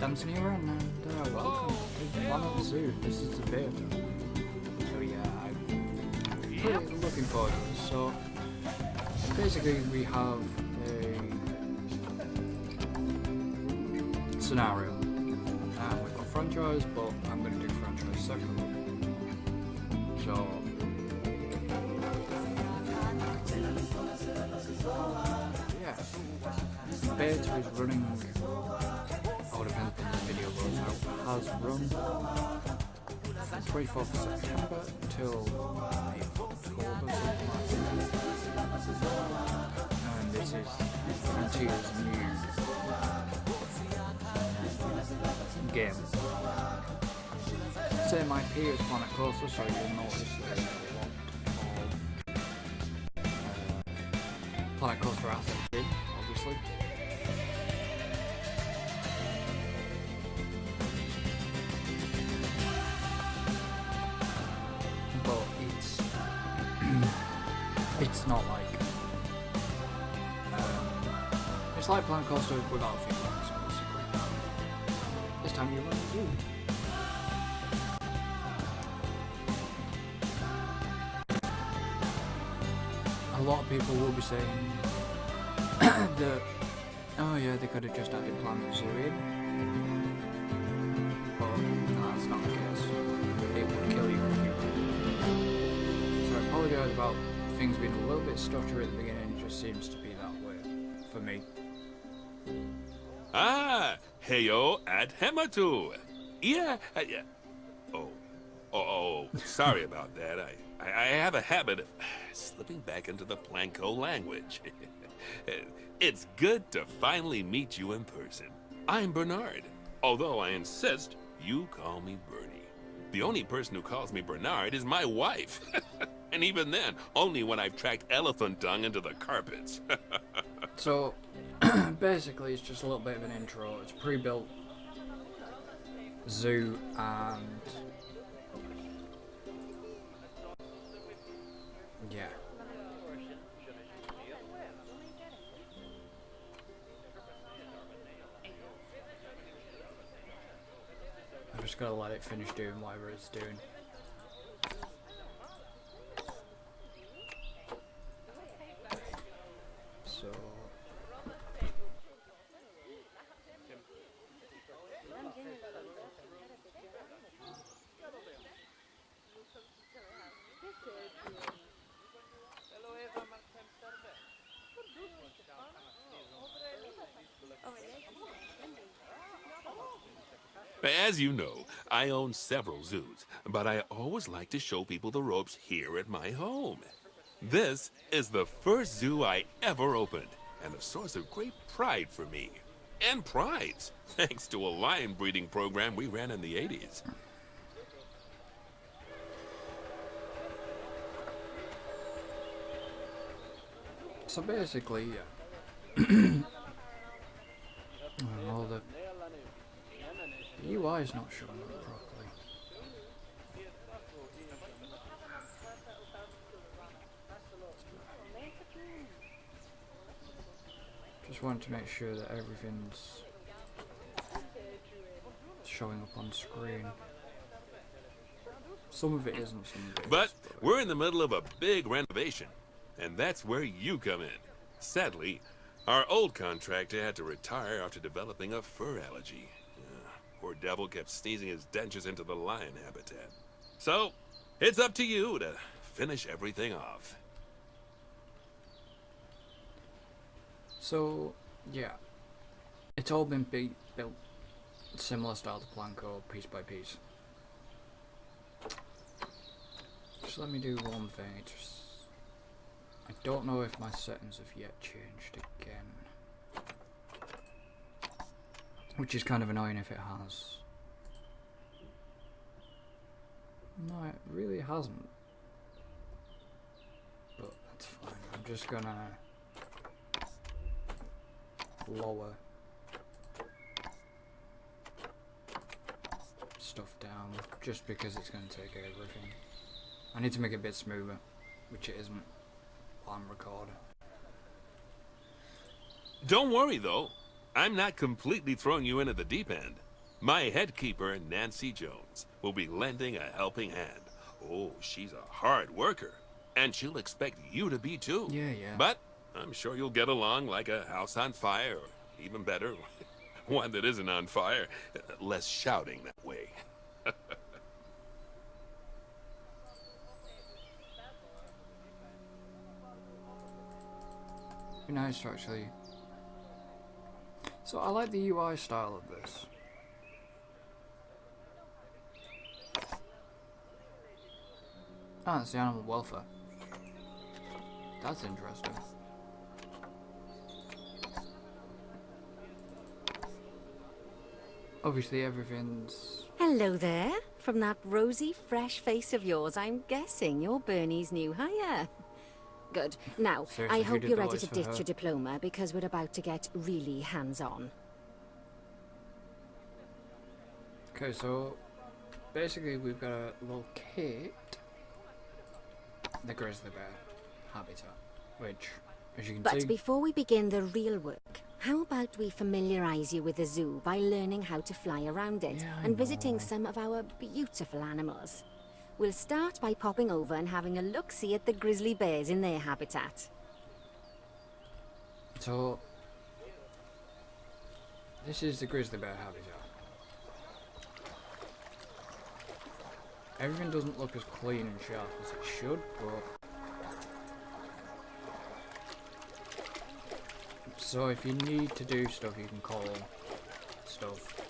Dancing heren, and welcome to Planet Zoo. This is the beta. So yeah, I'm really looking forward to this. So basically we have a scenario. We've got franchise, but I'm going to do franchise separately. So yeah, beta is running. Oh, depends when this video goes out. Has run from 24th of September until October, and this is Frontier's new game. Same IP as Planet Coaster, so you'll notice there's a lot of Planet Coaster assets in, obviously. But it's not like it's like Planet Coaster without a few blocks, basically. This time you run a zoo. A lot of people will be saying that, oh yeah, they could have just added Planet Zoo in, but no, that's not the case. It would kill you if you did. So I apologise about things being a little bit stuttery at the beginning. It just seems to be that way for me. Ah, heyo at Hematu. Yeah, Oh, sorry about that. I have a habit of slipping back into the Planko language. It's good to finally meet you in person. I'm Bernard, although I insist you call me Bernie. The only person who calls me Bernard is my wife. And even then, only when I've tracked elephant dung into the carpets. So, basically, it's just a little bit of an intro. It's a pre-built zoo, and yeah. I'm just gonna let it finish doing whatever it's doing. So As you know, I own several zoos, but I always like to show people the ropes here at my home. This is the first zoo I ever opened, and a source of great pride for me. And prize, thanks to a lion breeding program we ran in the 80s. So basically, well, the UI is not showing up properly. Just wanted to make sure that everything's showing up on screen. Some of it isn't, some of it is. But we're in the middle of a big renovation, and that's where you come in. Sadly, our old contractor had to retire after developing a fur allergy. Poor devil kept sneezing his dentures into the lion habitat. So, it's up to you to finish everything off. So, yeah. It's all been built similar style to Planko, piece by piece. Just let me do one thing. I don't know if my settings have yet changed again. Which is kind of annoying if it has. No, it really hasn't. But that's fine. I'm just gonna lower stuff down just because it's going to take everything. I need to make it a bit smoother, which it isn't while I'm recording. Don't worry, though. I'm not completely throwing you in at the deep end. My head keeper, Nancy Jones, will be lending a helping hand. Oh, she's a hard worker, and she'll expect you to be too. Yeah, yeah. But I'm sure you'll get along like a house on fire, or even better, one that isn't on fire. Less shouting that way. Be nice to actually. So I like the UI style of this. Ah, it's the animal welfare. That's interesting. Obviously everything's... Hello there. From that rosy, fresh face of yours, I'm guessing you're Bernie's new hire. Good. Now, Seriously, I who hope did you're the ready voice to for ditch her? your diploma because we're about to get really hands-on. Okay, so basically we've got to locate the grizzly bear habitat, which, as you can But see... before we begin the real work, how about we familiarize you with the zoo by learning how to fly around it Yeah, I and visiting know. some of our beautiful animals? We'll start by popping over and having a look-see at the grizzly bears in their habitat. So, this is the grizzly bear habitat. Everything doesn't look as clean and sharp as it should, but... So if you need to do stuff, you can call stuff.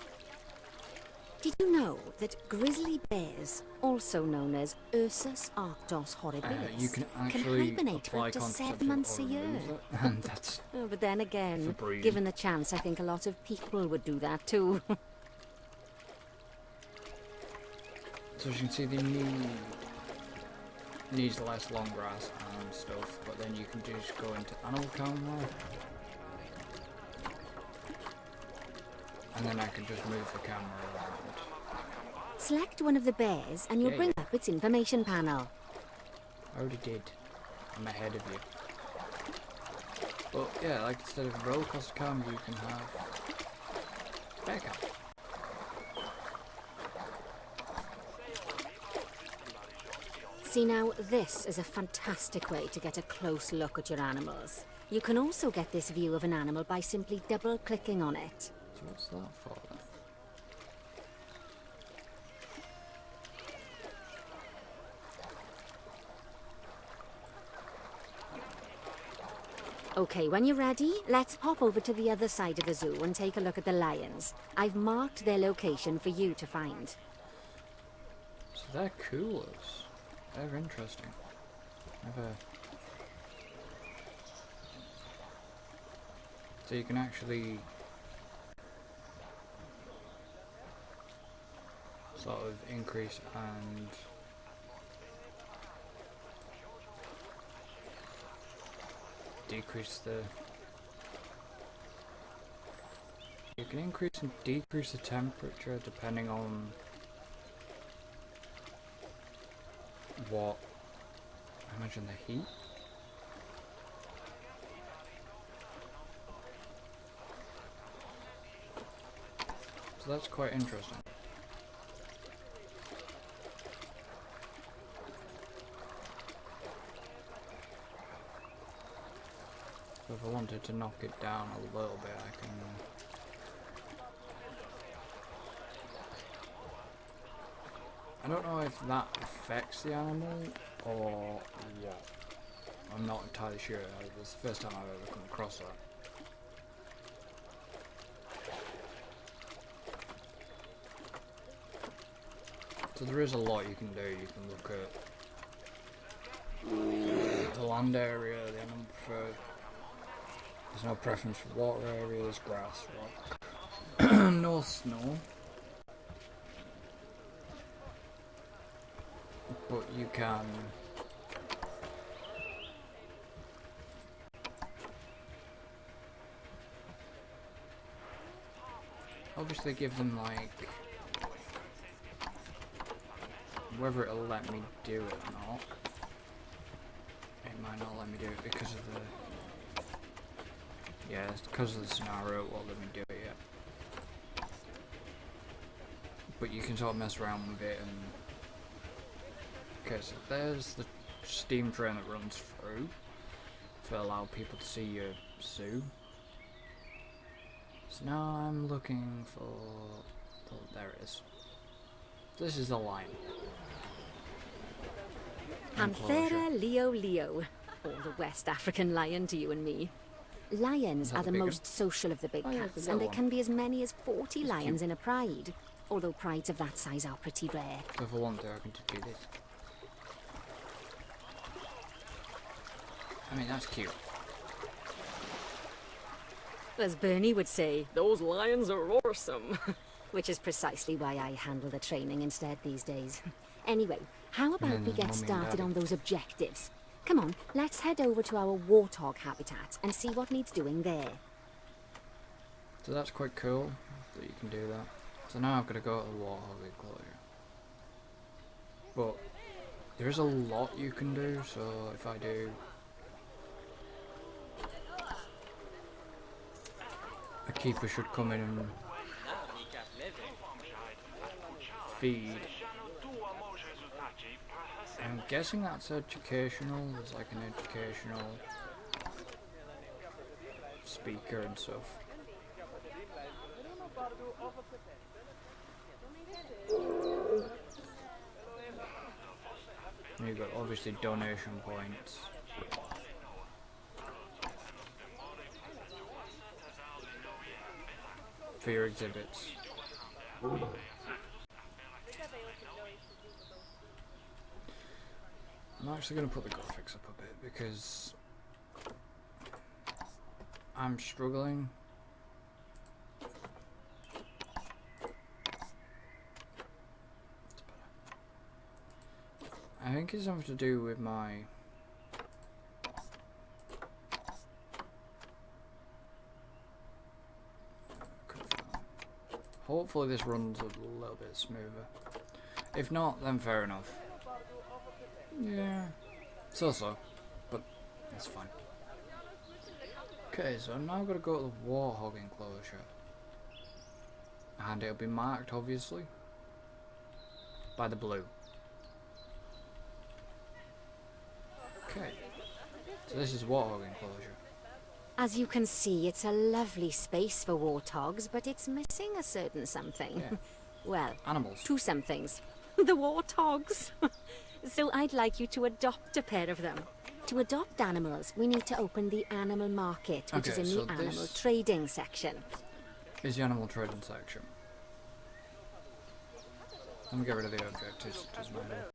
Did you know that grizzly bears, also known as Ursus arctos horribilis, You can actually hibernate for apply up to concept 7 months a or year? remove it, and that's... Oh, but then For again, breeding. given the chance, I think a lot of people would do that too. So as you can see, they needs less long grass and stuff, but then you can just go into animal camera. And then I can just move the camera around. Select one of the bears and you'll Yeah, bring up its information panel. I already did. I'm ahead of you. But yeah, like instead of roller coaster cam, you can have bear cam. See now, this is a fantastic way to get a close look at your animals. You can also get this view of an animal by simply double-clicking on it. So what's that for then? Okay, when you're ready, let's pop over to the other side of the zoo and take a look at the lions. I've marked their location for you to find. So they're coolers. They're interesting. Never. So you can actually sort of increase and decrease the... You can increase and decrease the temperature depending on what, I imagine the heat. So that's quite interesting. So if I wanted to knock it down a little bit, I can... I don't know if that affects the animal or what. I'm not entirely sure. It's the first time I've ever come across that. So there is a lot you can do. You can look at the land area, the animal preferred. There's no preference for water area, there's grass, rock. No snow. But you can obviously give them like whether it'll let me do it or not. It might not let me do it because of the it's because of the scenario it won't let me do it yet. but you can sort of mess around with it. And okay, so there's the steam train that runs through to allow people to see your zoo. So now I'm looking for... oh, there it is. This is the line. Anthera Leo Leo, or the West African lion to you and me. Lions are the most social of the big cats, and there can be as many as 40 lions in a pride, although prides of that size are pretty rare. So if I want to, I can just do this. I mean, that's cute. As Bernie would say, those lions are awesome. Which is precisely why I handle the training instead these days. Anyway, how about we get started on those objectives? Come on, let's head over to our warthog habitat and see what needs doing there. So that's quite cool that you can do that. So now I've got to go to the warthog enclosure. But there is a lot you can do, so if I do... a keeper should come in and feed. I'm guessing that's educational. There's like an educational speaker and stuff. And you've got obviously donation points. For your exhibits. I'm actually going to put the graphics up a bit because I'm struggling. I think it's something to do with my hopefully this runs a little bit smoother. If not, then fair enough. Yeah, so, but that's fine. Okay, so I'm now going to go to the warthog enclosure. And it'll be marked, obviously, by the blue. Okay, so this is warthog enclosure. As you can see, it's a lovely space for warthogs, but it's missing a certain something. Yeah. Well, Animals. two somethings. The warthogs. So I'd like you to adopt a pair of them. To adopt animals, we need to open the animal market, which is in the animal trading section. Is the animal trading section. Let me get rid of the objectives, doesn't matter.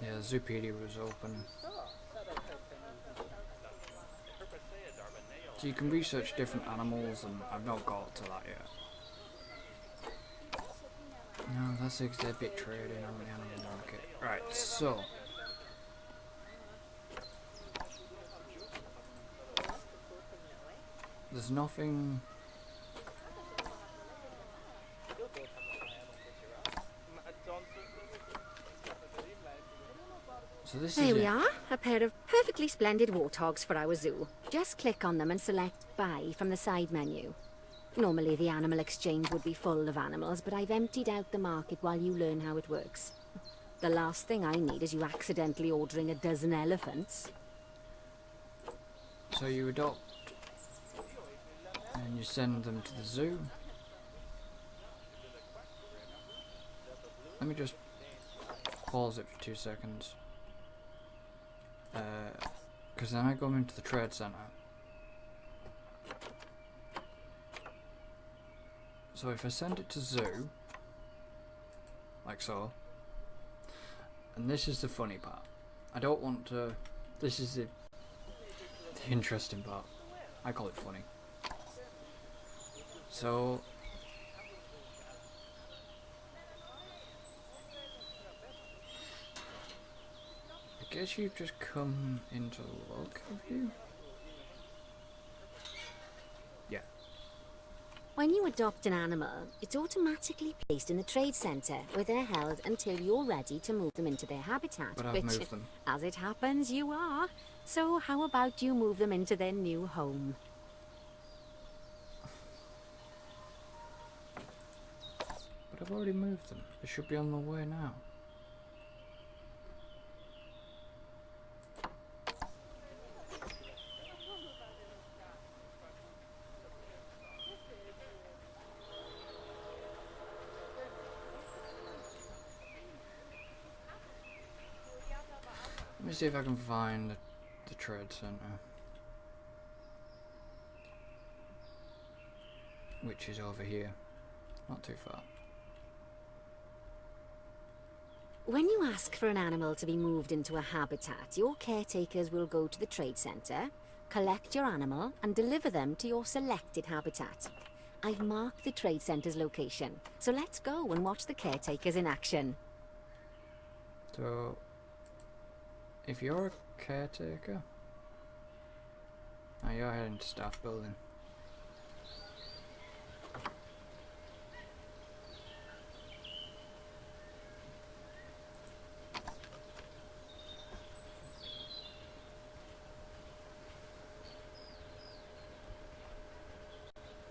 Yeah, the Zoopedia was open. So you can research different animals, and I've not got to that yet. No, that's exhibit trading on the animal market. Right, so there's nothing. So this There is we are, a pair of perfectly splendid warthogs for our zoo. Just click on them and select Buy from the side menu. Normally the animal exchange would be full of animals, but I've emptied out the market while you learn how it works. The last thing I need is you accidentally ordering a dozen elephants. So you adopt and you send them to the zoo. Let me just pause it for 2 seconds. Because then I go into the trade center. So if I send it to zoo, like so, and this is the funny part. I don't want to, this is the interesting part. I call it funny. So, I guess you've just come into the look, have you? Yeah. When you adopt an animal, it's automatically placed in the trade centre, where they're held until you're ready to move them into their habitat. But I've moved them. As it happens, you are. So how about you move them into their new home? I've already moved them. They should be on the way now. Let me see if I can find the trade centre, which is over here, not too far. When you ask for an animal to be moved into a habitat, your caretakers will go to the trade centre, collect your animal, and deliver them to your selected habitat. I've marked the trade centre's location, so let's go and watch the caretakers in action. So, if you're a caretaker, now you're heading to staff building.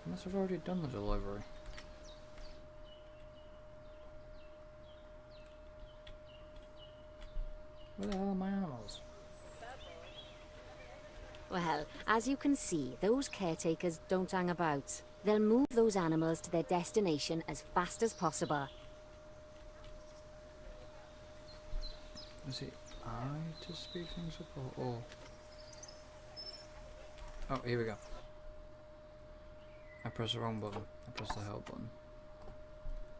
I must have already done the delivery. Where the hell are my animals? Well, as you can see, those caretakers don't hang about. They'll move those animals to their destination as fast as possible. Is it I to speed things up or? Oh, here we go. I pressed the wrong button. I pressed the help button.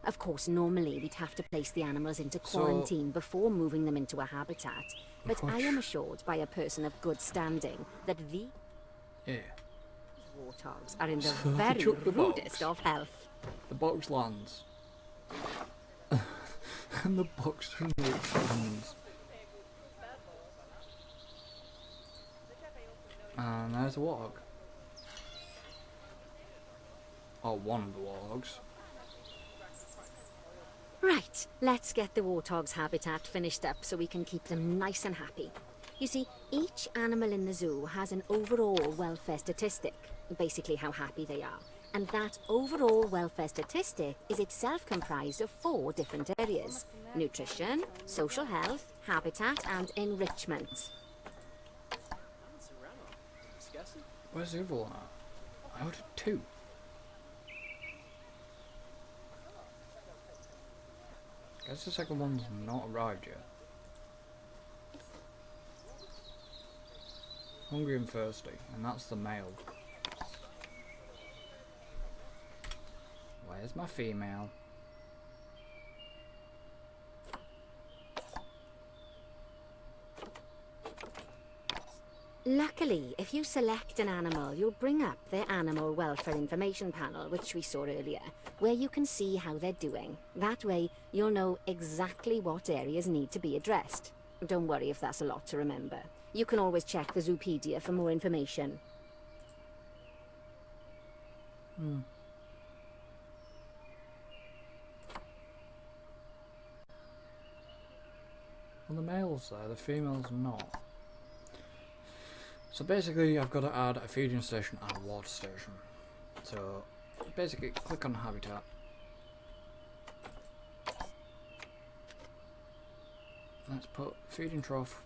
Of course, normally we'd have to place the animals into So- quarantine before moving them into a habitat. But I Gosh. am assured by a person of good standing that the Yeah. warthogs are in the So they very took the box. rudest of health. The box lands. And the box lands. And there's the warthog. Or one of the warthogs. Right, let's get the warthog's habitat finished up so we can keep them nice and happy. You see, each animal in the zoo has an overall welfare statistic, basically how happy they are. And that overall welfare statistic is itself comprised of 4 different areas: nutrition, social health, habitat, and enrichment. Where's the other one at? I ordered 2. Guess the second one's not arrived yet. Hungry and thirsty, and that's the male. Where's my female? Luckily, if you select an animal, you'll bring up their animal welfare information panel, which we saw earlier, where you can see how they're doing. That way, you'll know exactly what areas need to be addressed. Don't worry if that's a lot to remember. You can always check the Zoopedia for more information. Well, the male's there, the female's not. So basically, I've got to add a feeding station and a water station. So basically, click on habitat. Let's put feeding trough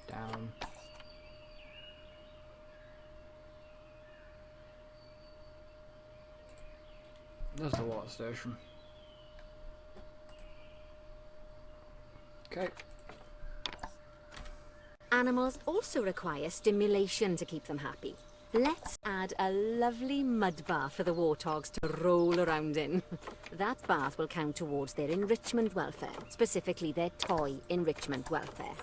down. There's the water station. Okay. Animals also require stimulation to keep them happy. Let's add a lovely mud bath for the warthogs to roll around in. That bath will count towards their enrichment welfare, specifically their toy enrichment welfare.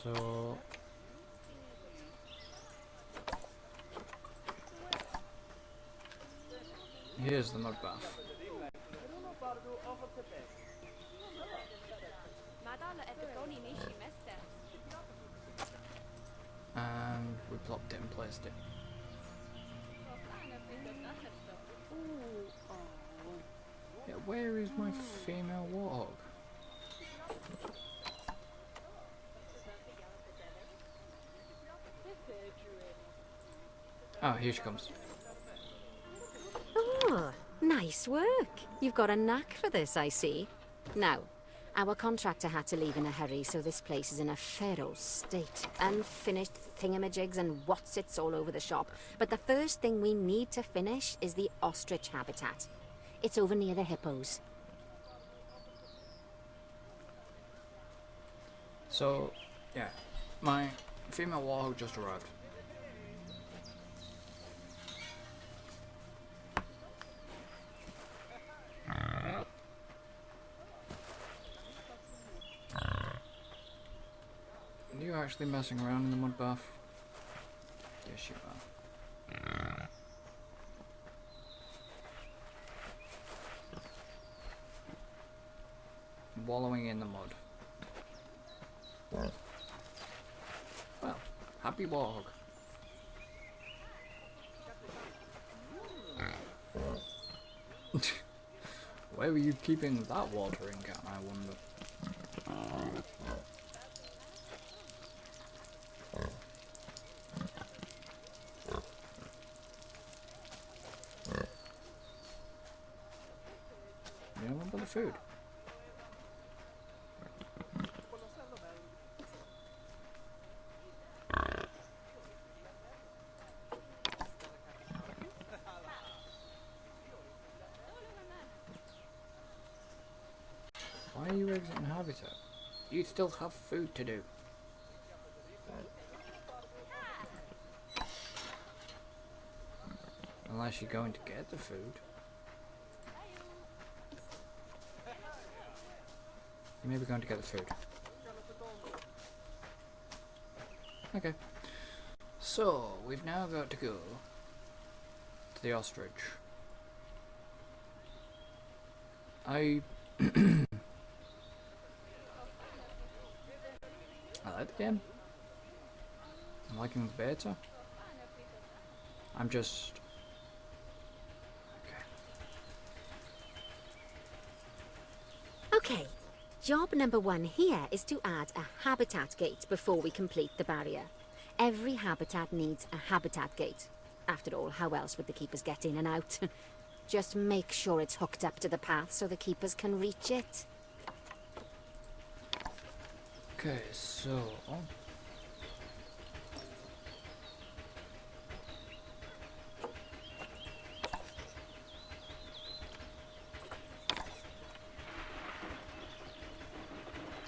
So here's the mud bath. And we plopped it and placed it. Yeah, where is my female warthog? Oh, here she comes. Oh, nice Nice work. You've got a knack for this, I see. Now, our contractor had to leave in a hurry, so this place is in a feral state. Unfinished thingamajigs and what's-its all over the shop. But the first thing we need to finish is the ostrich habitat. It's over near the hippos. So, yeah, my female warhog just arrived. Are you actually messing around in the mud bath? Yes, you are. Wallowing in the mud. Well, happy warhog. Where were you keeping that watering can, I wonder? You know what about the food? Why are you exiting habitat? You still have food to do. Unless you're going to get the food. You may be going to get the food. Okay. So, we've now got to go to the ostrich. I like the game. I'm liking the beta. I'm just... Okay, job number 1 here is to add a habitat gate before we complete the barrier. Every habitat needs a habitat gate. After all, how else would the keepers get in and out? Just make sure it's hooked up to the path so the keepers can reach it. Okay, so...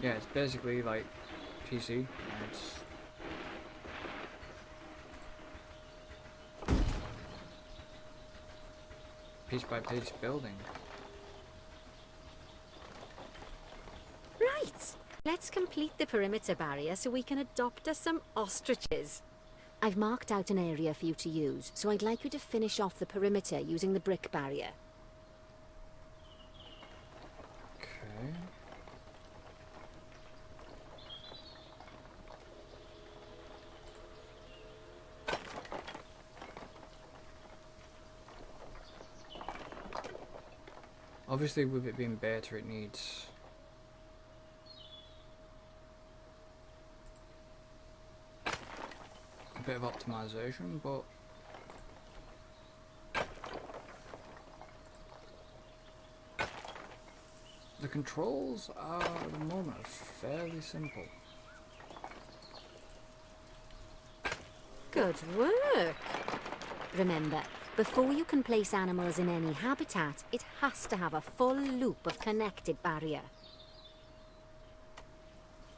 yeah, it's basically like PC, and it's... piece by piece building. Right, let's complete the perimeter barrier so we can adopt us some ostriches. I've marked out an area for you to use, so I'd like you to finish off the perimeter using the brick barrier. Okay. Obviously, with it being beta, it needs a bit of optimization, but the controls are at the moment fairly simple. Good work! Remember, before you can place animals in any habitat, it has to have a full loop of connected barrier.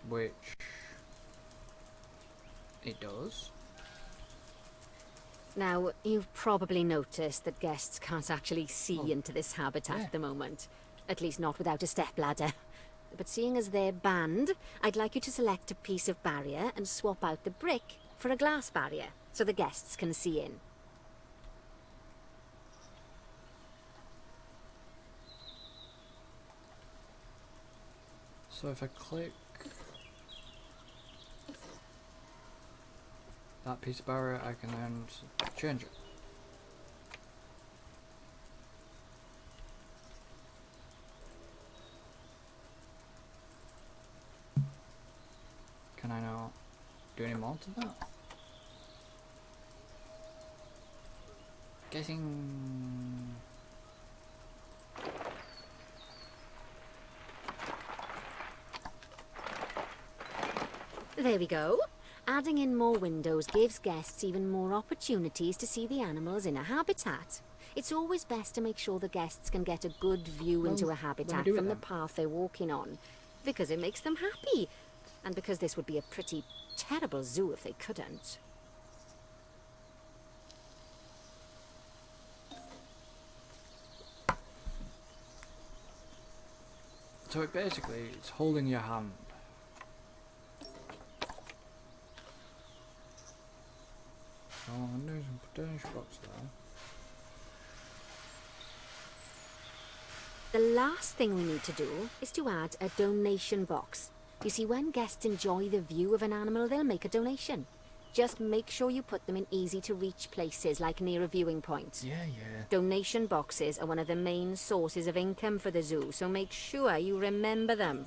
Which it does. Now, you've probably noticed that guests can't actually see into this habitat at the moment. At least not without a stepladder. But seeing as they're banned, I'd like you to select a piece of barrier and swap out the brick for a glass barrier, so the guests can see in. So if I click that piece of barrier, I can then change it. Can I now do any more to that? Guessing There we go. Adding in more windows gives guests even more opportunities to see the animals in a habitat. It's always best to make sure the guests can get a good view into a habitat do it from the then. path they're walking on, because it makes them happy, and because this would be a pretty terrible zoo if they couldn't. So it basically, it's holding your hand. Oh, there's some potential box there. The last thing we need to do is to add a donation box. You see, when guests enjoy the view of an animal, they'll make a donation. Just make sure you put them in easy-to-reach places, like near a viewing point. Yeah, yeah. Donation boxes are one of the main sources of income for the zoo, so make sure you remember them.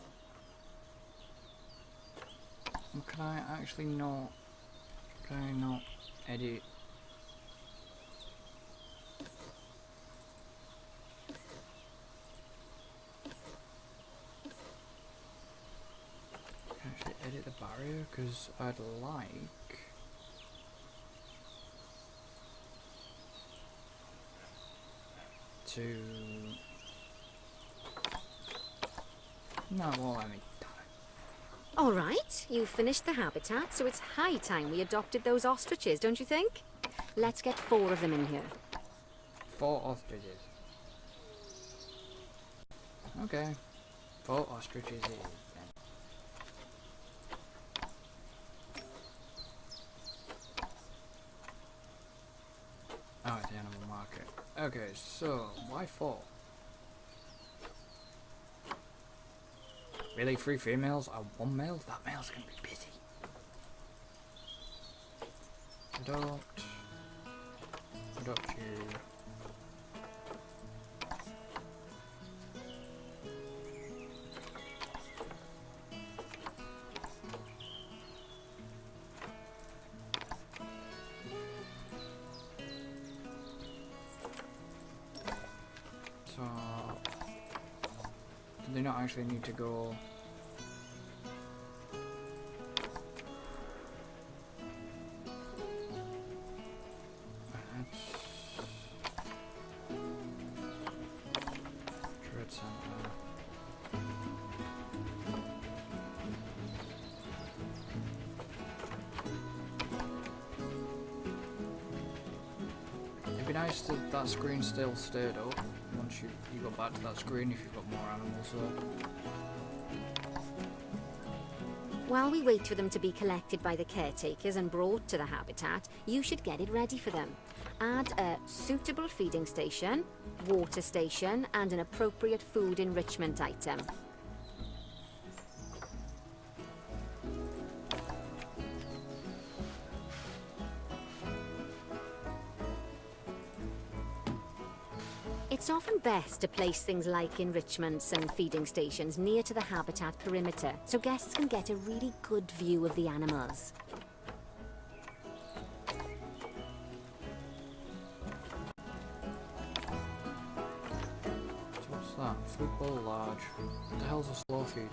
Well, can I actually not... Can I not edit... Can I actually edit the barrier? Because I'd like... to... No, it won't let me. Damn it. All right, you've finished the habitat, so it's high time we adopted those ostriches, don't you think? Let's get 4 of them in here. 4 ostriches. Okay. 4 ostriches it is then. Oh, it's the animal market. Okay, so why 4? Really, 3 females and 1 male? That male's gonna be busy. Adopt you. So, do they not actually need to go? Trade center. It'd be nice that that screen still stayed up once you go back to that screen if you've got more animals there. While we wait for them to be collected by the caretakers and brought to the habitat, you should get it ready for them. Add a suitable feeding station, water station, and an appropriate food enrichment item. It's often best to place things like enrichments and feeding stations near to the habitat perimeter, so guests can get a really good view of the animals. So what's that? Food bowl large. What the hell's a slow feed?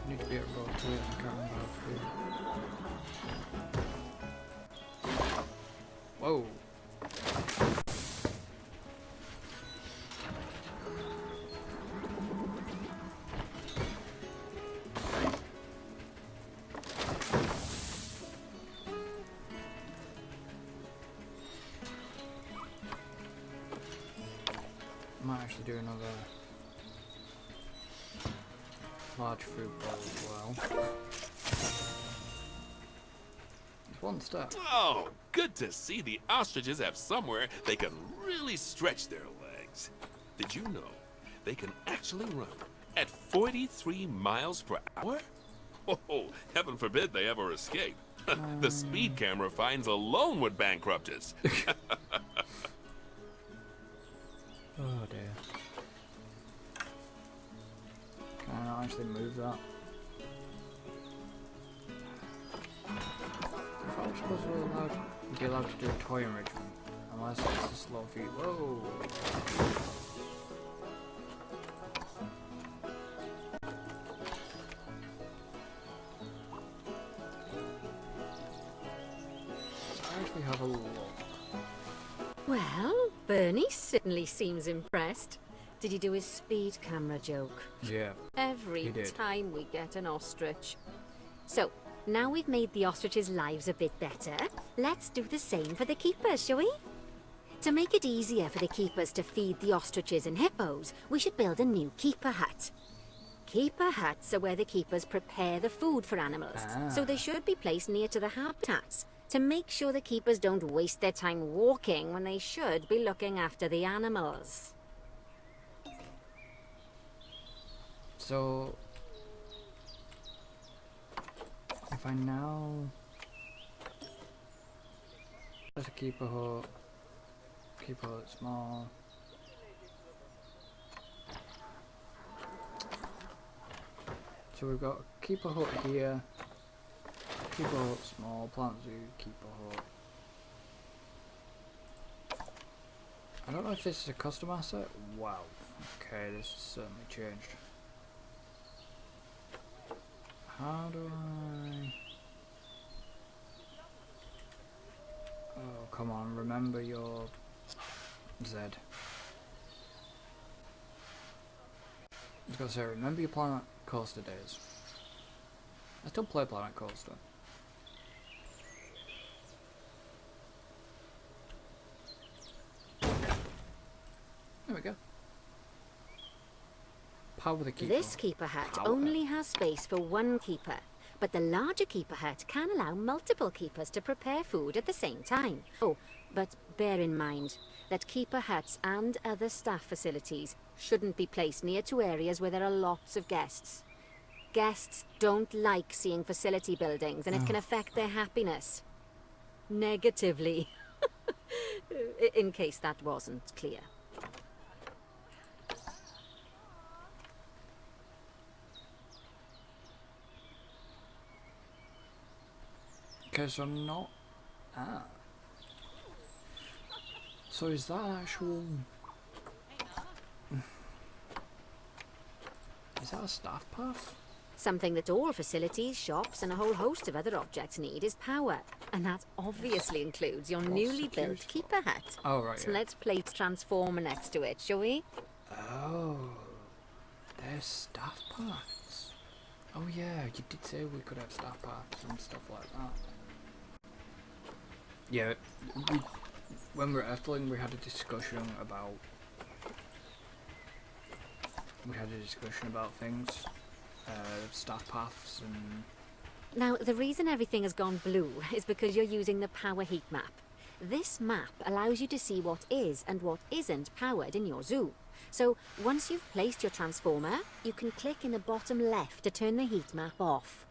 I need to be at rotate, I can't remember how to do it. Whoa! I might actually do another large fruit bowl as well. It's 1 step. Oh, good to see the ostriches have somewhere they can really stretch their legs. Did you know they can actually run at 43 miles per hour? Oh, heaven forbid they ever escape. The speed camera fines alone would bankrupt us. Oh dear. Can I not actually move that? If I was supposed to be allowed to do a toy enrichment, am unless it's a slow feed. Whoa! I actually have a look. Well, Bernie certainly seems impressed. Did he do his speed camera joke? Yeah. Every He did. time we get an ostrich. So, now we've made the ostriches' lives a bit better, let's do the same for the keepers, shall we? To make it easier for the keepers to feed the ostriches and hippos, we should build a new keeper hut. Keeper huts are where the keepers prepare the food for animals, so they should be placed near to the habitats to make sure the keepers don't waste their time walking when they should be looking after the animals. So, if I now... There's a keeper hut. Keeper hut small. So we've got a keeper hut here. Keeper hut small, plant zoo, keeper hut. I don't know if this is a custom asset. Wow. Okay, this has certainly changed. How do I... Oh, come on, remember your Z. I was gonna say, remember your Planet Coaster days. I still play Planet Coaster. There we go. Power the keeper. This keeper hut Power. only has space for one keeper, but the larger keeper hut can allow multiple keepers to prepare food at the same time. Oh, but bear in mind that keeper huts and other staff facilities shouldn't be placed near to areas where there are lots of guests. Guests don't like seeing facility buildings, and it can affect their happiness. Negatively. In case that wasn't clear. Because I'm not... Ah. So is that actual... Is that a staff path? Something that all facilities, shops, and a whole host of other objects need is power. And that obviously includes your newly it built used for? keeper hut. Oh, right, So yeah. let's place transformer next to it, shall we? Oh. There's staff paths. Oh yeah, you did say we could have staff paths and stuff like that. Yeah, when we were at Efteling, we had a discussion about... things. Staff paths and... Now, the reason everything has gone blue is because you're using the power heat map. This map allows you to see what is and what isn't powered in your zoo. So, once you've placed your transformer, you can click in the bottom left to turn the heat map off.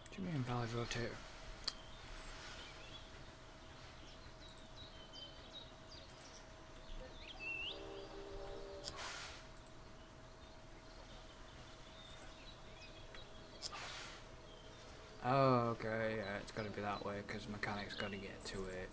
What do you mean valid rotator? Oh, okay, yeah, it's got to be that way because mechanic's got to get to it.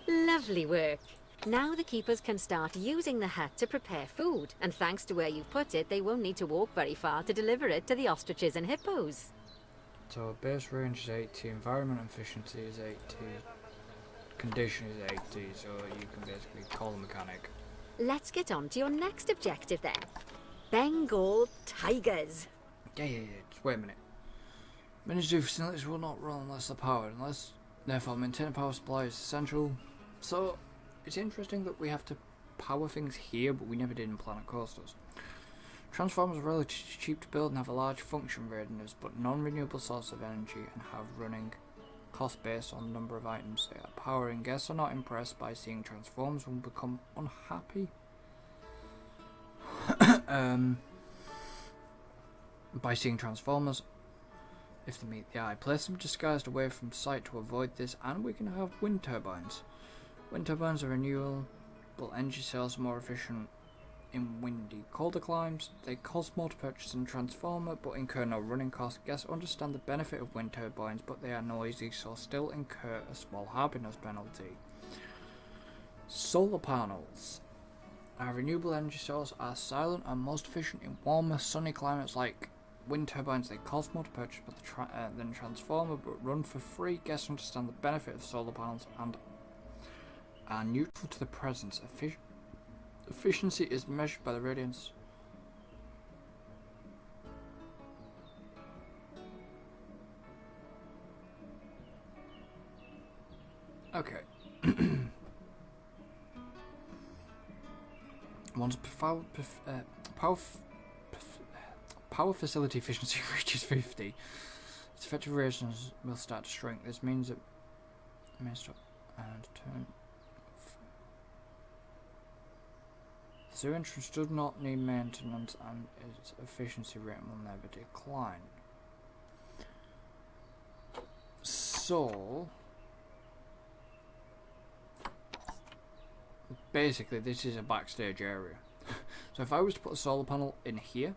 Lovely work. Now the keepers can start using the hut to prepare food, and thanks to where you've put it, they won't need to walk very far to deliver it to the ostriches and hippos. So base range is 80, environment efficiency is 80, condition is 80, so you can basically call the mechanic. Let's get on to your next objective then. Bengal tigers. Yeah, just wait a minute. Many zoo facilities will not run unless they're powered, therefore maintain a power supply is essential. So, it's interesting that we have to power things here, but we never did in Planet Coasters. Transformers are relatively cheap to build and have a large function readiness, but non-renewable source of energy and have running cost based on the number of items they are powering. Guests are not impressed by seeing transformers and will become unhappy by seeing transformers if they meet the eye. Place them disguised away from sight to avoid this, and we can have wind turbines. Wind turbines are renewable energy cells, more efficient in windy, colder climes. They cost more to purchase than a transformer, but incur no running costs. Guests understand the benefit of wind turbines, but they are noisy, so still incur a small hardiness penalty. Solar panels. Our renewable energy sources are silent and most efficient in warmer, sunny climates like wind turbines. They cost more to purchase than a transformer, but run for free. Guests understand the benefit of solar panels and are neutral to the presence. Efficiency is measured by the radiance. Okay. Once power facility efficiency reaches 50, its effective radiance will start to shrink. This means that it may stop and turn. The entrance does not need maintenance and its efficiency rate will never decline. So basically this is a backstage area. So if I was to put a solar panel in here,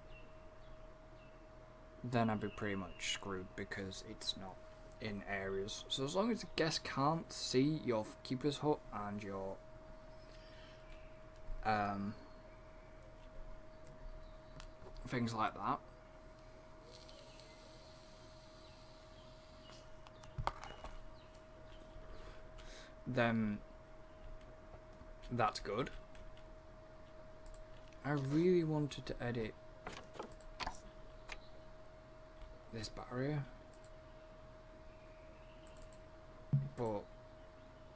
then I'd be pretty much screwed because it's not in areas. So as long as the guests can't see your keeper's hut and your things like that, then that's good. I really wanted to edit this barrier, but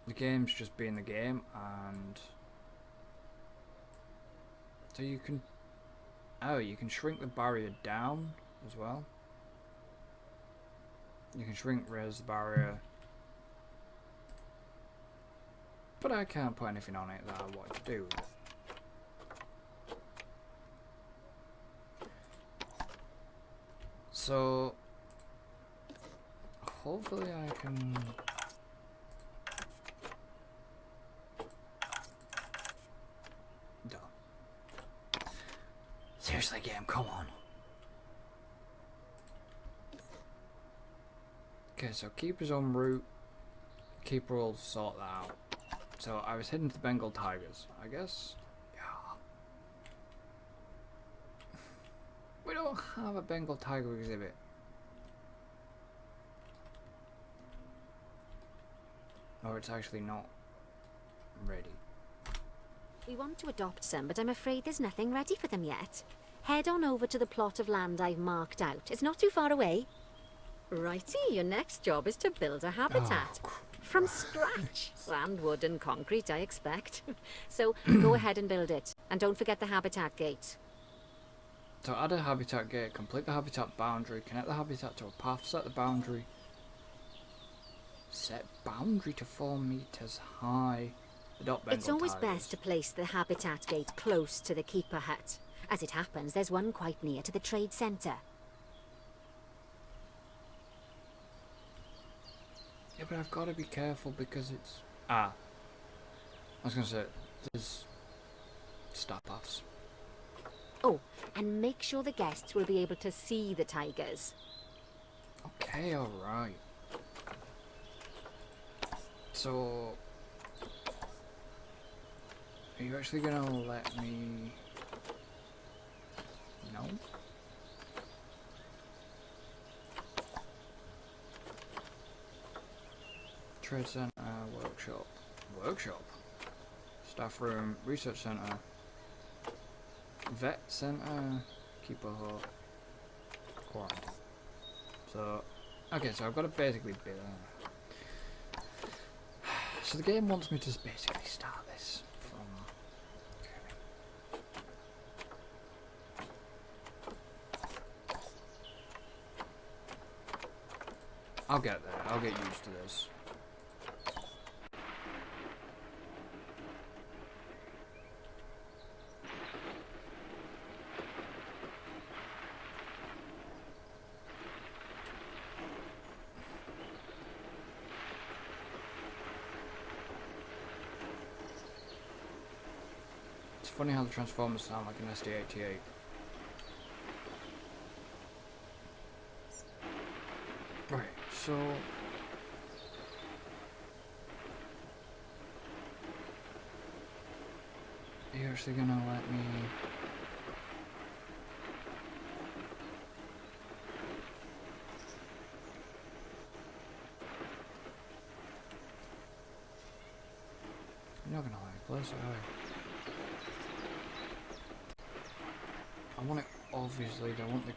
the game's just being the game, and so you can shrink the barrier down as well. You can raise the barrier, but I can't put anything on it that I want to do with it. So hopefully I can seriously, game, come on. Okay, so keeper's en route. Keeper will sort that out. So I was heading to the Bengal tigers, I guess. Yeah. We don't have a Bengal tiger exhibit. Or it's actually not ready. We want to adopt some, but I'm afraid there's nothing ready for them yet. Head on over to the plot of land I've marked out. It's not too far away. Righty, your next job is to build a habitat. From scratch. And wood and concrete, I expect. So, go ahead and build it. And don't forget the habitat gate. So add a habitat gate, complete the habitat boundary, connect the habitat to a path, set the boundary. Set boundary to 4 meters high. Adopt Bengal It's always tigers. best to place the habitat gate close to the keeper hut. As it happens, there's one quite near to the trade centre. Yeah, but I've got to be careful because it's... I was going to say, there's star paths. Oh, and make sure the guests will be able to see the tigers. Okay, alright. So... are you actually going to let me... No? Trade centre, workshop. Workshop? Staff room, research centre. Vet centre, keeper hut, quarantine. So, okay, so I've got to basically build. So the game wants me to just basically start this from. I'll get there. I'll get used to this. Funny how the Transformers sound like an SD88. Right, so... Are you actually gonna let me... You're not gonna let me place it, are you? I want it, obviously, I want the...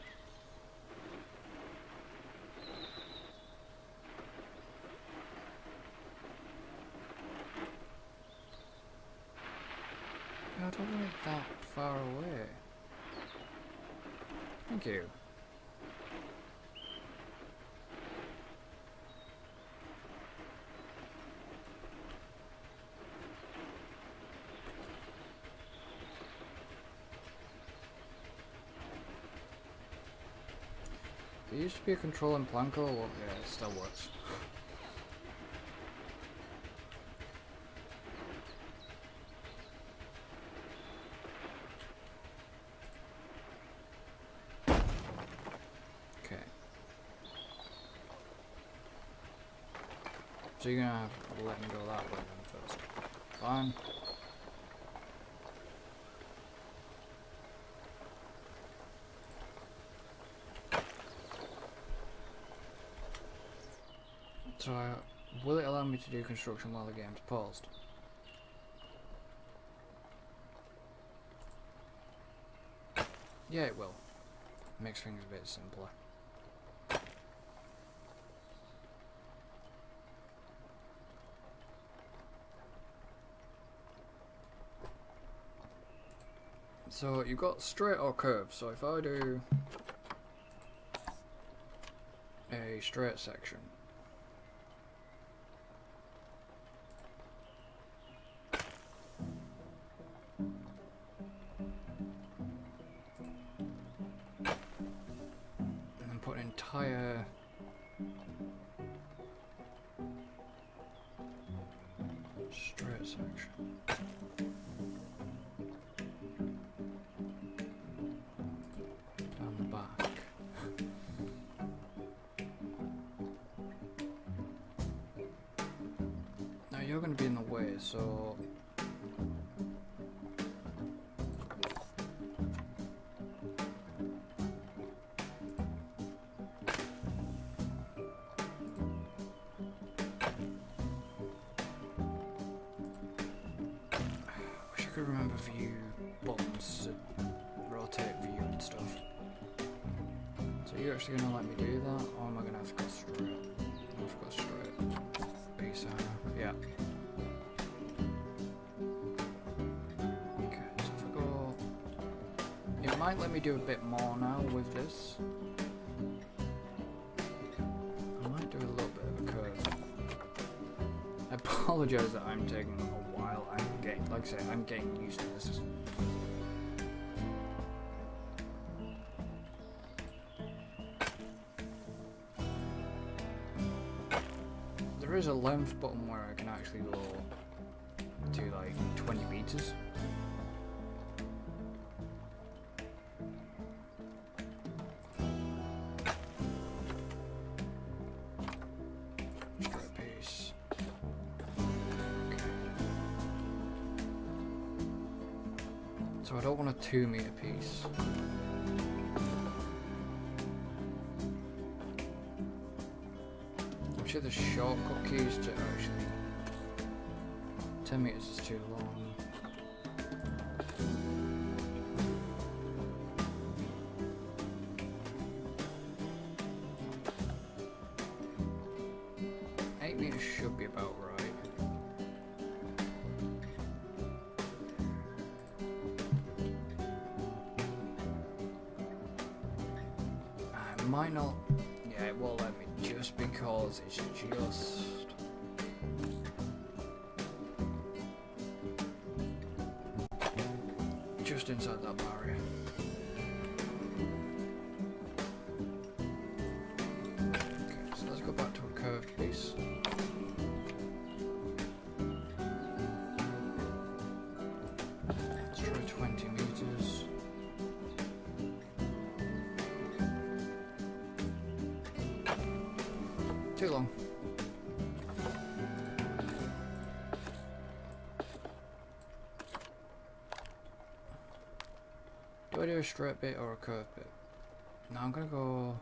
I don't want it that far away. Thank you. There used to be a control in Planko, well, yeah, it still works. Okay. So you're gonna have to let me go that way then first. Fine. So, will it allow me to do construction while the game's paused? Yeah, it will. Makes things a bit simpler. So, you've got straight or curve. So, if I do a straight section, entire straight section. Down the back. Now you're going to be in the way, so I could remember view buttons to rotate view and stuff. So you're actually going to let me do that, or am I going to have to go straight? I'm going to go straight. Peace out. Yeah. Okay, so if I go... It might let me do a bit more now with this. I might do a little bit of a curve. I apologise that I'm taking a while. I'm getting, like I say, I'm getting used to this. There is a length button where I can actually go to like 20 meters. Straight piece. So I don't want a 2 meter piece. I'm sure there's shortcut keys to actually. 10 meters is too long. Meters should be about right. I might not. Yeah, it won't let me just because it's just inside that barrier. Okay, so let's go back to a curved piece. Let's try too long. Do I do a straight bit or a curved bit? No, I'm gonna go...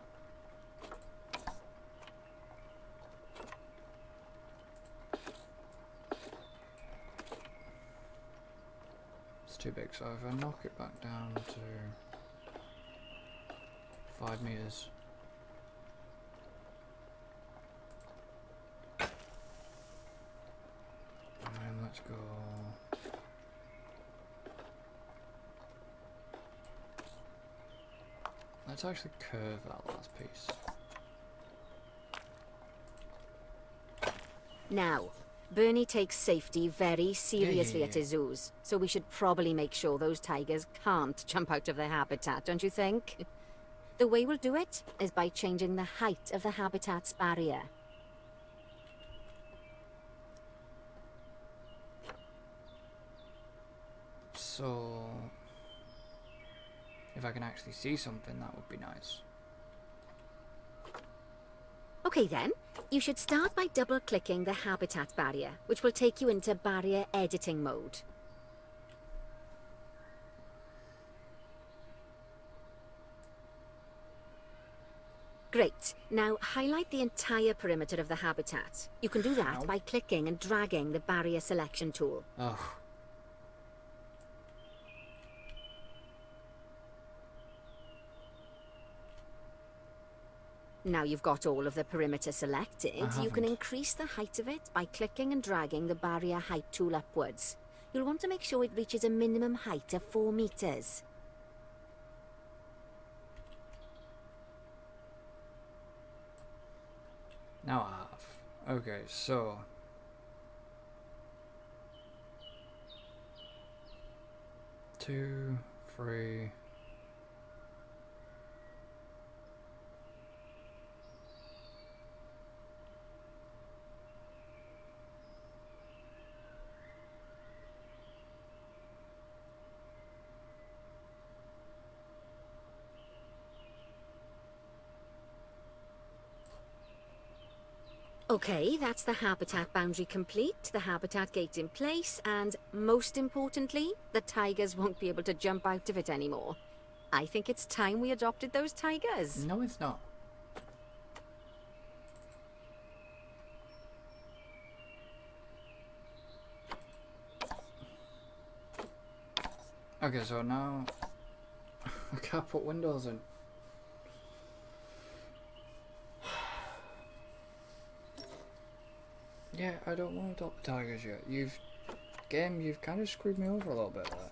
It's too big, so if I knock it back down to 5 meters. And then let's go... Let's actually curve that last piece. Now, Bernie takes safety very seriously at his zoos, so we should probably make sure those tigers can't jump out of their habitat, don't you think? The way we'll do it is by changing the height of the habitat's barrier. So... if I can actually see something, that would be nice. Okay then, you should start by double-clicking the habitat barrier, which will take you into barrier editing mode. Great. Now highlight the entire perimeter of the habitat. You can do that by clicking and dragging the barrier selection tool. Oh. Now you've got all of the perimeter selected, you can increase the height of it by clicking and dragging the barrier height tool upwards. You'll want to make sure it reaches a minimum height of 4 meters. Now I have. Okay, so... 2, 3... Okay, that's the habitat boundary complete, the habitat gate in place, and most importantly, the tigers won't be able to jump out of it anymore. I think it's time we adopted those tigers. No, it's not. Okay, so now I can't put windows in. Yeah, I don't want to adopt the tigers yet. You've kind of screwed me over a little bit there.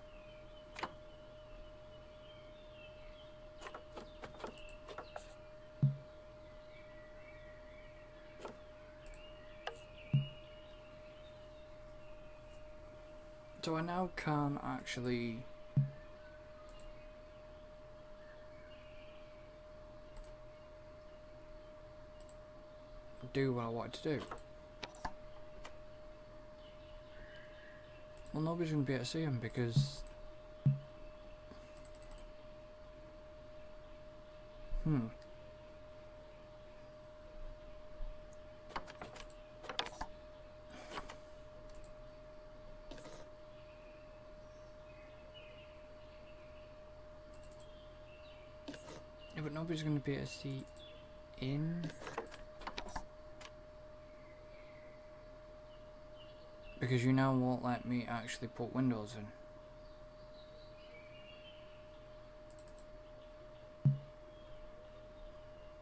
So I now can actually do what I wanted to do. Well, nobody's going to be able to see him because... Yeah, but nobody's going to be able to see in... Because you now won't let me actually put windows in.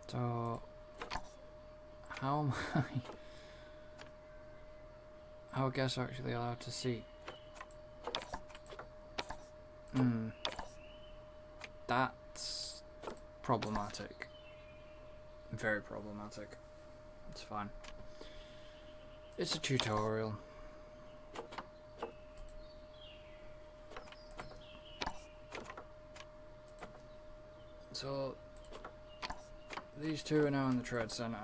So, how am I? How are guests actually allowed to see? That's problematic. Very problematic. It's fine. It's a tutorial. So, these two are now in the trade center.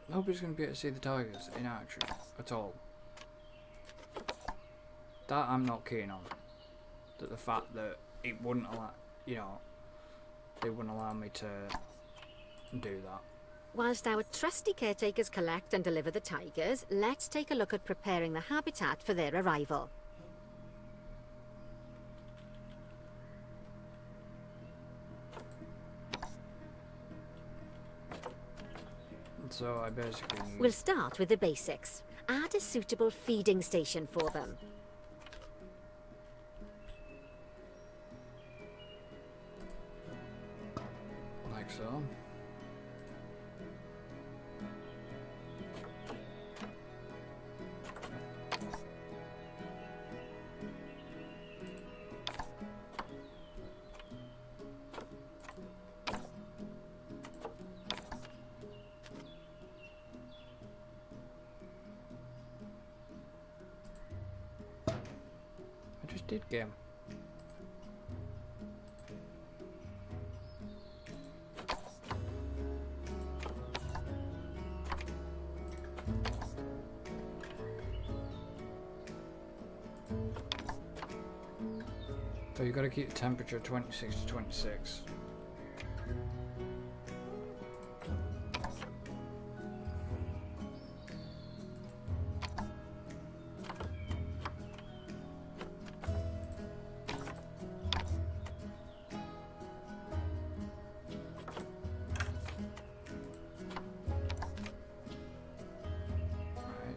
Nobody's going to be able to see the tigers in action at all. That I'm not keen on. That the fact that it wouldn't allow, you know, they wouldn't allow me to do that. Whilst our trusty caretakers collect and deliver the tigers, let's take a look at preparing the habitat for their arrival. So I basically need... We'll start with the basics. Add a suitable feeding station for them. like so. I just did game. So you gotta keep the temperature 26 to 26.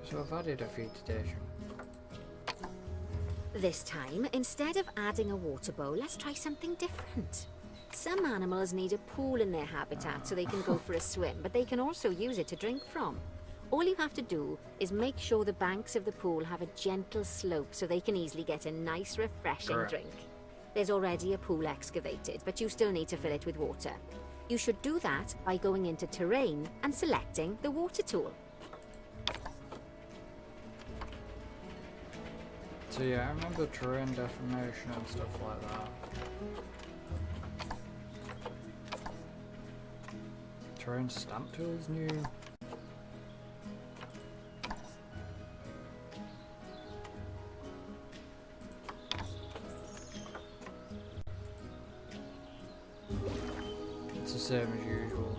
So I've added a feed station. This time, instead of adding a water bowl, let's try something different. Some animals need a pool in their habitat so they can go for a swim, but they can also use it to drink from. All you have to do is make sure the banks of the pool have a gentle slope so they can easily get a nice, refreshing drink. There's already a pool excavated, but you still need to fill it with water. You should do that by going into terrain and selecting the water tool. So yeah, I remember terrain deformation and stuff like that. Terrain stamp tools new. It's the same as usual.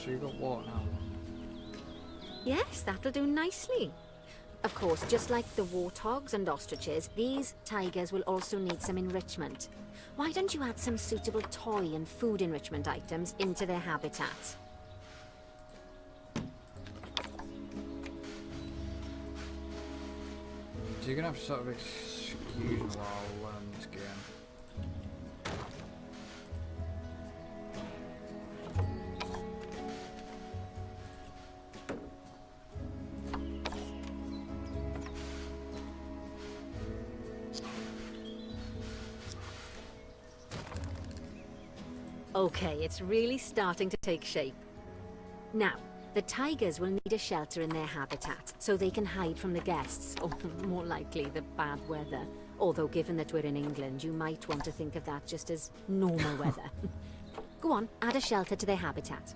So you got water now. Yes, that'll do nicely. Of course, just like the warthogs and ostriches, these tigers will also need some enrichment. Why don't you add some suitable toy and food enrichment items into their habitat? So you're gonna have to sort of excuse me while I learn this game. Okay, it's really starting to take shape. Now, the tigers will need a shelter in their habitat so they can hide from the guests, or more likely the bad weather. Although given that we're in England, you might want to think of that just as normal weather. Go on, add a shelter to their habitat.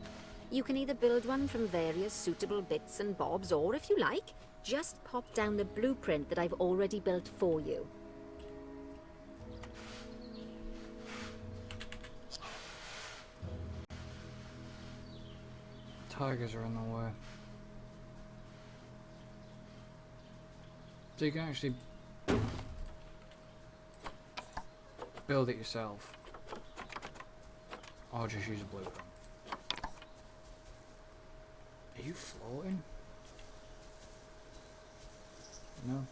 You can either build one from various suitable bits and bobs, or if you like, just pop down the blueprint that I've already built for you. Tigers are in the way. So you can actually build it yourself, or just use a blueprint. Are you floating? No.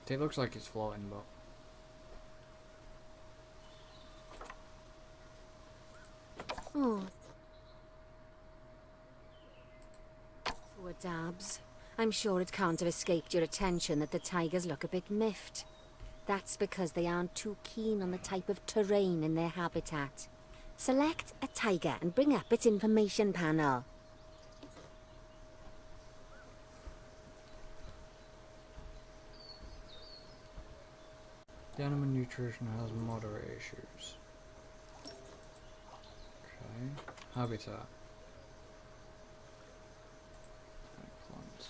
It looks like it's floating, but Oh, Poor Dabs. I'm sure it can't have escaped your attention that the tigers look a bit miffed. That's because they aren't too keen on the type of terrain in their habitat. Select a tiger and bring up its information panel. The animal nutrition has moderate issues. Okay. Habitat. Plants.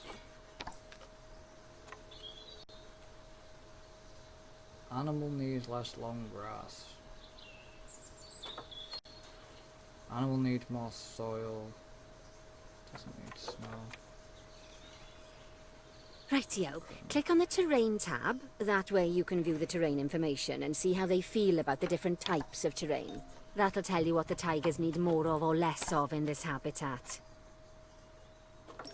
Animal needs less long grass. Animal needs more soil. Doesn't need snow. Rightio. Click on the terrain tab. That way you can view the terrain information and see how they feel about the different types of terrain. That'll tell you what the tigers need more of or less of in this habitat. Okay.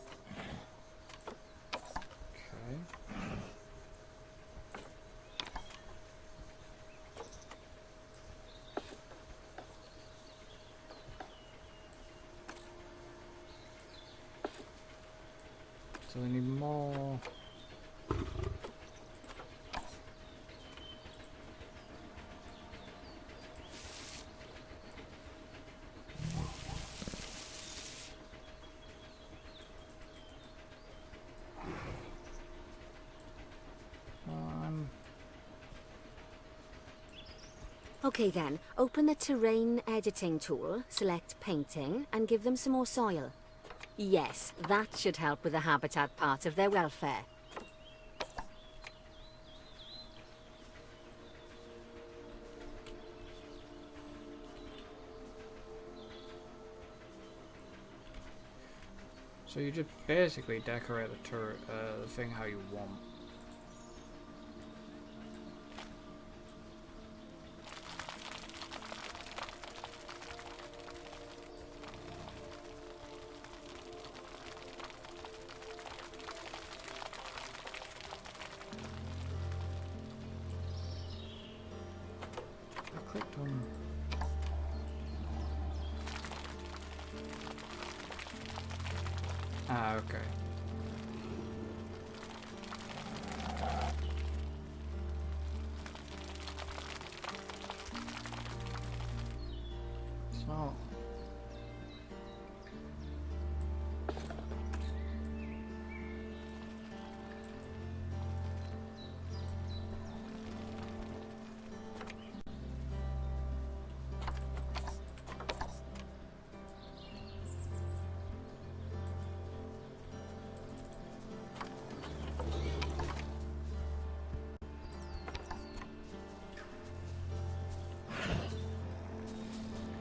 So we need more. Okay then, open the terrain editing tool, select painting, and give them some more soil. Yes, that should help with the habitat part of their welfare. So you just basically decorate the thing how you want. I clicked on. Ah, okay. So.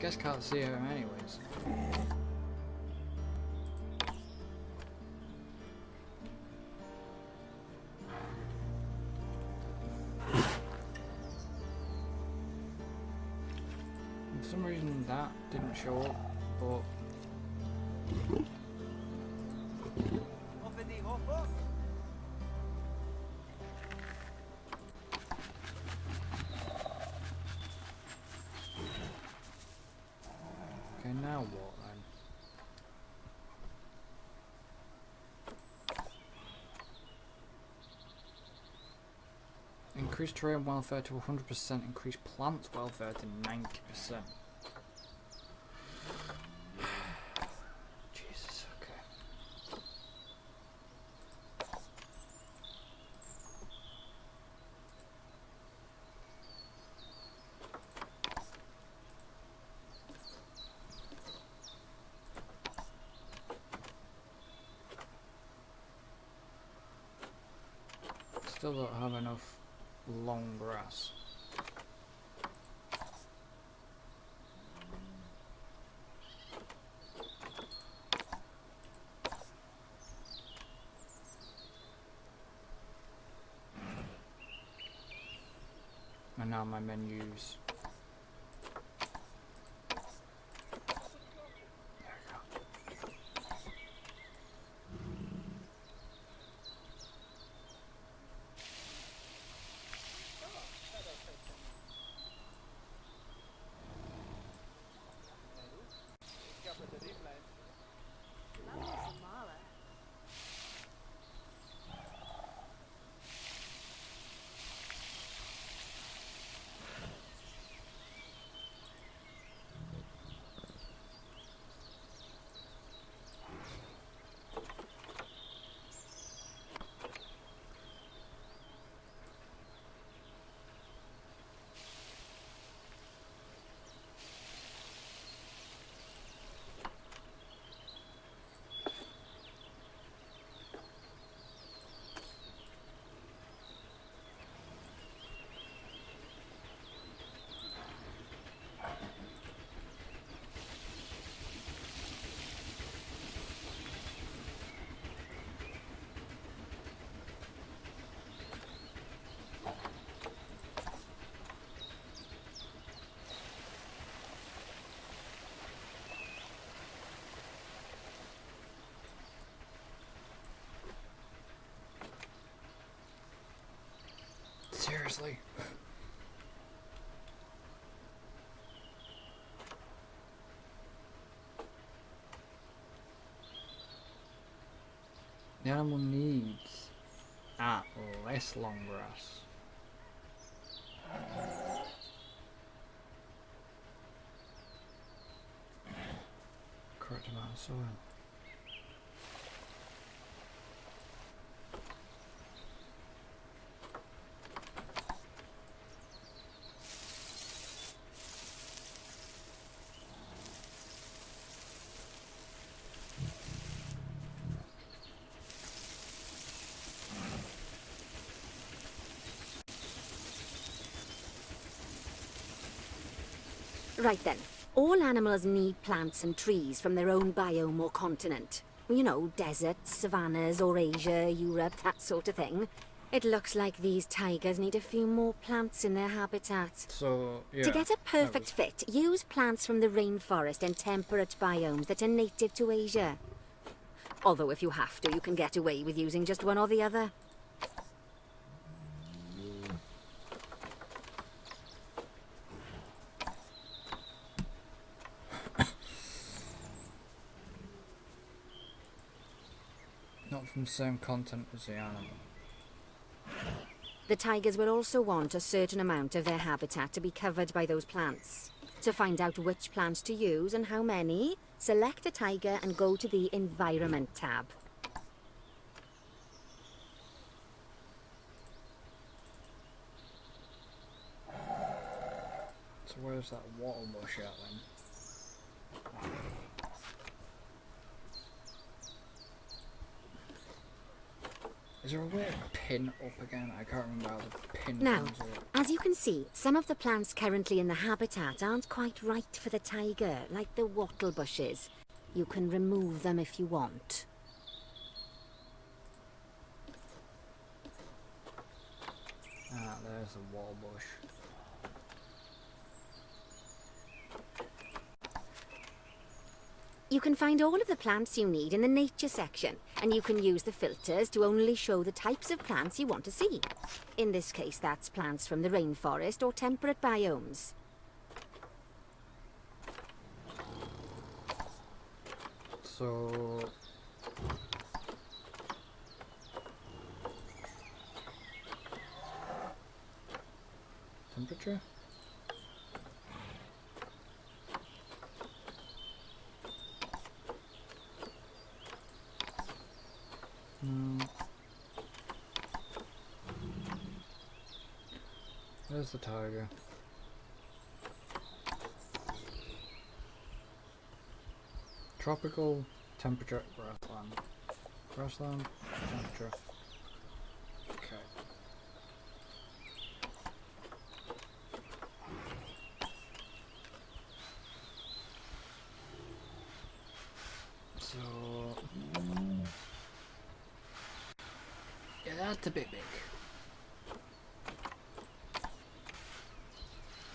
Guess can't see her anyways. For some reason that didn't show up, but okay, now what then? Increase terrain welfare to 100%, increase plant welfare to 90%. Jesus, okay. Still don't have enough long grass. And now my menus. There we go. Seriously? The animal needs at less long grass. Correct amount of soil. Right then. All animals need plants and trees from their own biome or continent. You know, deserts, savannas, Eurasia, Europe, that sort of thing. It looks like these tigers need a few more plants in their habitat. So, yeah. To get a perfect fit, use plants from the rainforest and temperate biomes that are native to Asia. Although if you have to, you can get away with using just one or the other. Not from the same content as the animal. The tigers will also want a certain amount of their habitat to be covered by those plants. To find out which plants to use and how many, select a tiger and go to the Environment tab. So where's that wattle bush at then? Is there a way to pin up again? I can't remember how the pin Now, comes up. as you can see, some of the plants currently in the habitat aren't quite right for the tiger, like the wattle bushes. You can remove them if you want. Ah, there's the wattle bush. You can find all of the plants you need in the nature section, and you can use the filters to only show the types of plants you want to see. In this case, that's plants from the rainforest or temperate biomes. So... temperature? No. There's the tiger. Tropical temperature grassland. Grassland temperature. Okay. So yeah, that's a bit big.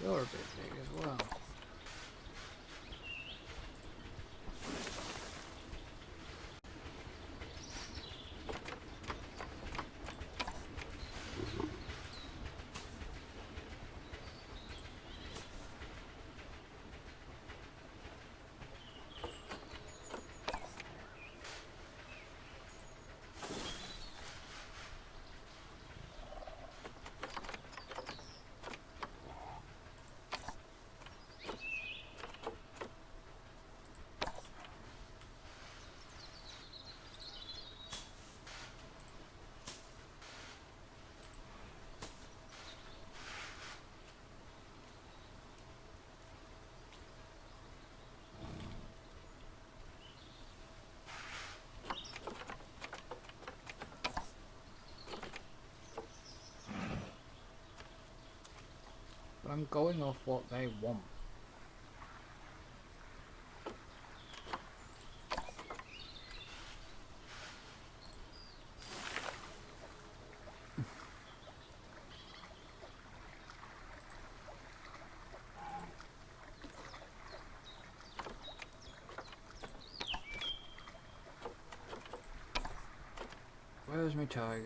You're a bit big as well. But I'm going off what they want. Where's my tiger?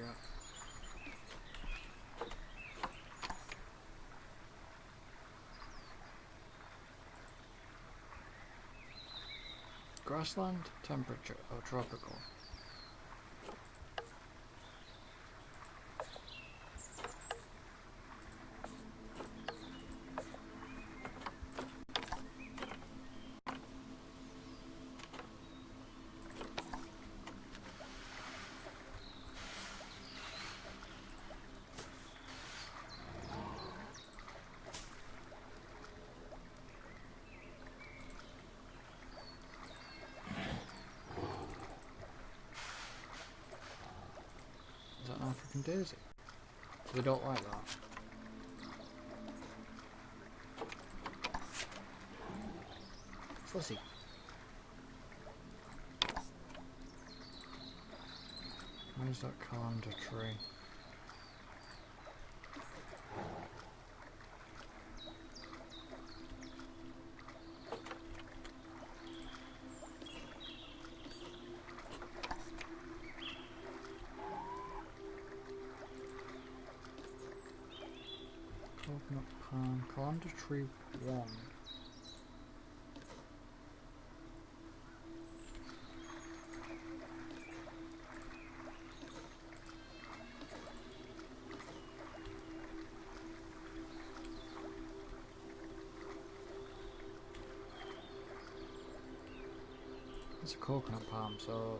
Grassland, temperature, or tropical? Is that an African daisy? They don't like that. Fussy. Where's that calendar tree? Coconut palm, calendar tree 1. It's a coconut palm, so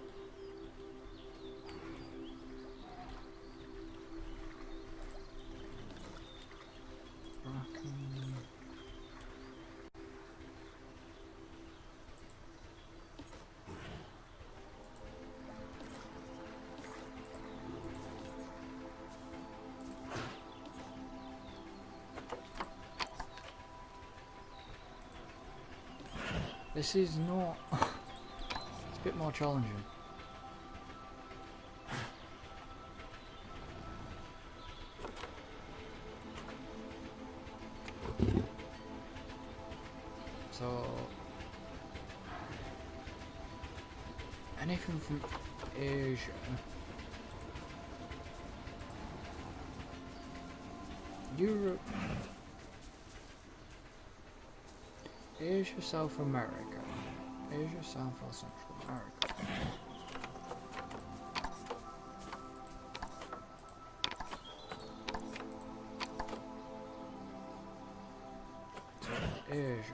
this is not. It's a bit more challenging. So anything from Asia, Europe, Asia, South America, Asia, South or Central America. So Asia.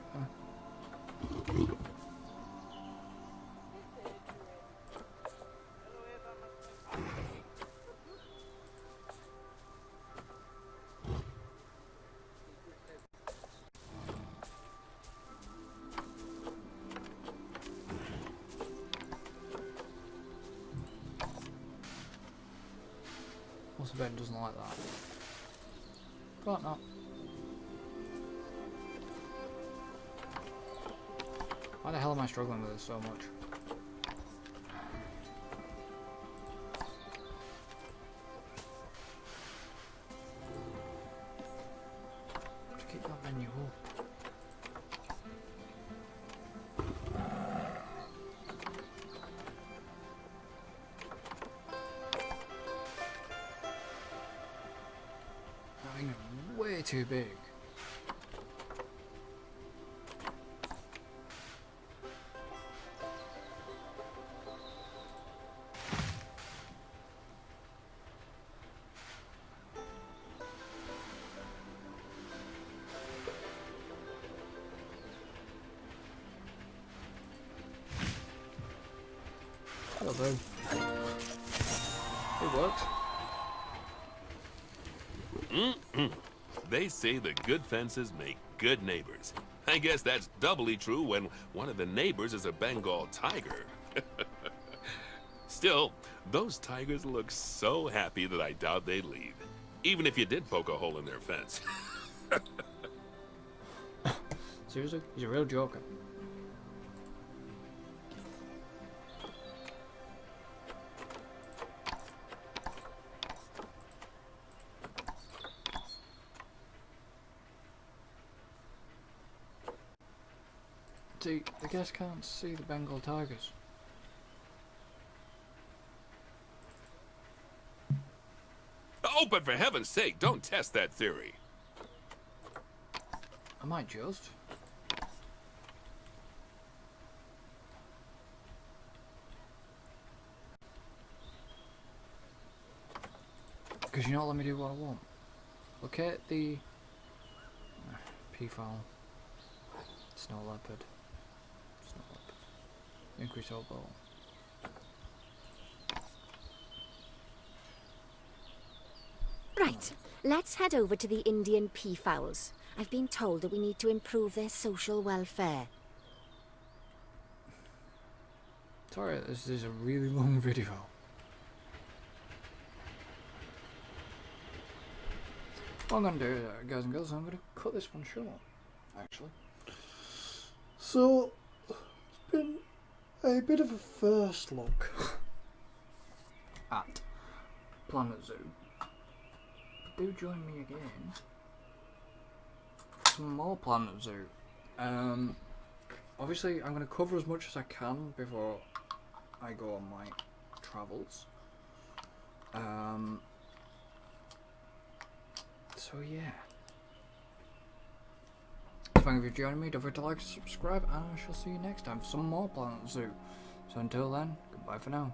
I bet it doesn't like that. But not. Why the hell am I struggling with this so much? To keep that menu up. Way too big. That'll do. It works. They say that good fences make good neighbors. I guess that's doubly true when one of the neighbors is a Bengal tiger. Still, those tigers look so happy that I doubt they'd leave, even if you did poke a hole in their fence. Seriously? He's a real joker. See, the guests can't see the Bengal tigers. Oh, but for heaven's sake, don't test that theory. I might just. Because you're not letting me do what I want. Locate the peafowl. Snow leopard. Snow leopard. Increase overall. Right, let's head over to the Indian peafowls. I've been told that we need to improve their social welfare. Sorry, this is a really long video. What I'm going to do, guys and girls, I'm going to cut this one short, actually. So, it's been a bit of a first look At Planet Zoo. Do join me again. Some more Planet Zoo. Obviously, I'm going to cover as much as I can before I go on my travels. So yeah. Thank you for joining me. Don't forget to like and subscribe, and I shall see you next time for some more Planet Zoo. So until then, goodbye for now.